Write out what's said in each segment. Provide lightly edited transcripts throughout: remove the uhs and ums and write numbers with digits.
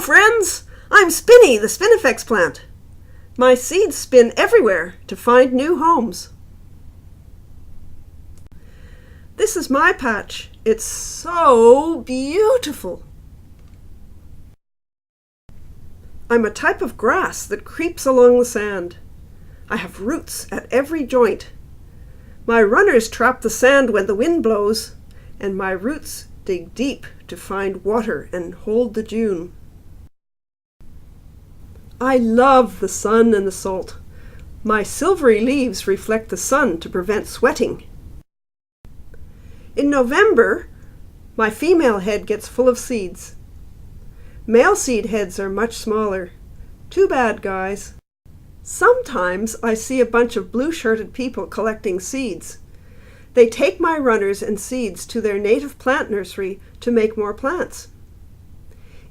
friends! I'm Spinny, the Spinifex plant. My seeds spin everywhere to find new homes. This is my patch. It's so beautiful. I'm a type of grass that creeps along the sand. I have roots at every joint. My runners trap the sand when the wind blows, and my roots dig deep to find water and hold the dune. I love the sun and the salt. My silvery leaves reflect the sun to prevent sweating. In November, my female head gets full of seeds. Male seed heads are much smaller. Too bad, guys. Sometimes I see a bunch of blue-shirted people collecting seeds. They take my runners and seeds to their native plant nursery to make more plants.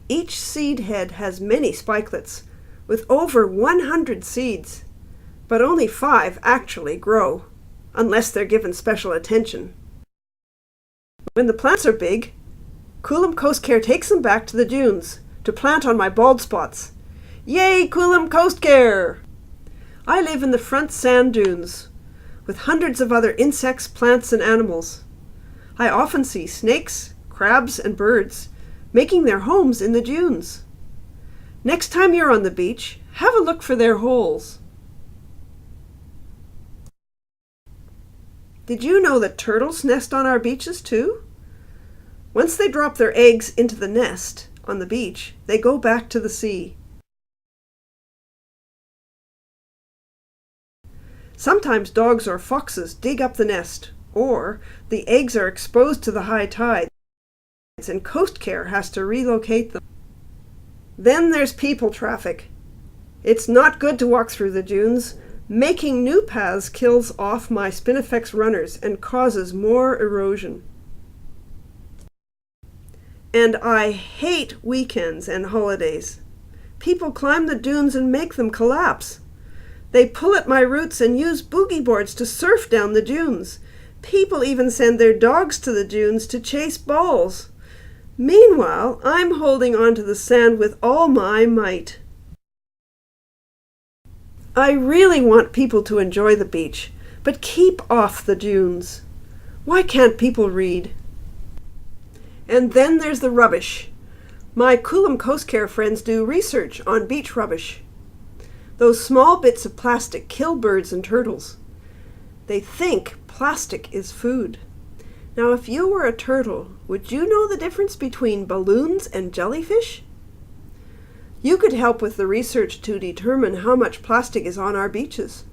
Each seed head has many spikelets, with over 100 seeds, but only 5 actually grow, unless they're given special attention. When the plants are big, Coolum Coast Care takes them back to the dunes to plant on my bald spots. Yay, Coolum Coast Care! I live in the front sand dunes, with hundreds of other insects, plants, and animals. I often see snakes, crabs, and birds making their homes in the dunes. Next time you're on the beach, have a look for their holes. Did you know that turtles nest on our beaches too? Once they drop their eggs into the nest on the beach, they go back to the sea. Sometimes dogs or foxes dig up the nest, or the eggs are exposed to the high tides and Coast Care has to relocate them. Then there's people traffic. It's not good to walk through the dunes. Making new paths kills off my Spinifex runners and causes more erosion. And I hate weekends and holidays. People climb the dunes and make them collapse. They pull at my roots and use boogie boards to surf down the dunes. People even send their dogs to the dunes to chase balls. Meanwhile, I'm holding onto the sand with all my might. I really want people to enjoy the beach, but keep off the dunes. Why can't people read? And then there's the rubbish. My Coolum Coast Care friends do research on beach rubbish. Those small bits of plastic kill birds and turtles. They think plastic is food. Now, if you were a turtle, would you know the difference between balloons and jellyfish? You could help with the research to determine how much plastic is on our beaches.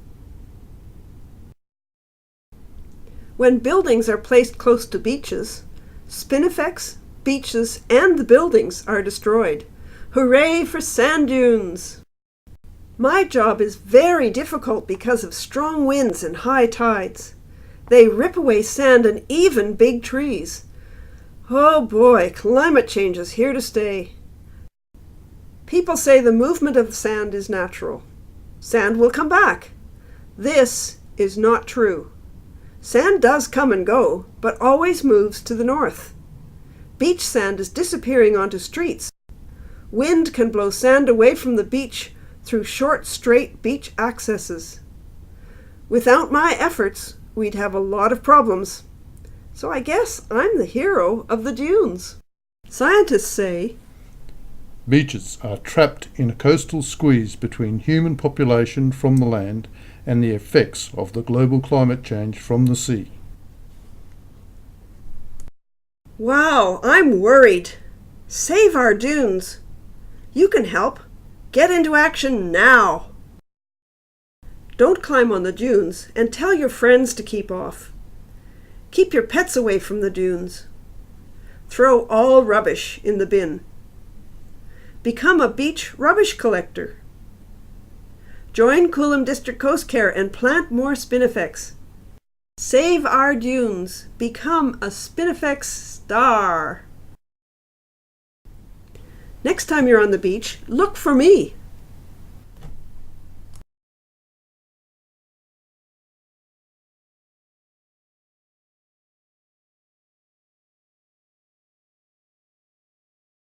When buildings are placed close to beaches, Spinifex, beaches, and the buildings are destroyed. Hooray for sand dunes! My job is very difficult because of strong winds and high tides. They rip away sand and even big trees. Oh boy, climate change is here to stay. People say the movement of sand is natural. Sand will come back. This is not true. Sand does come and go, but always moves to the north. Beach sand is disappearing onto streets. Wind can blow sand away from the beach through short, straight beach accesses. Without my efforts, we'd have a lot of problems. So I guess I'm the hero of the dunes. Scientists say beaches are trapped in a coastal squeeze between human population from the land and the effects of the global climate change from the sea. Wow, I'm worried. Save our dunes. You can help. Get into action now. Don't climb on the dunes and tell your friends to keep off. Keep your pets away from the dunes. Throw all rubbish in the bin. Become a beach rubbish collector. Join Coolum District Coast Care and plant more Spinifex. Save our dunes. Become a Spinifex star. Next time you're on the beach, look for me.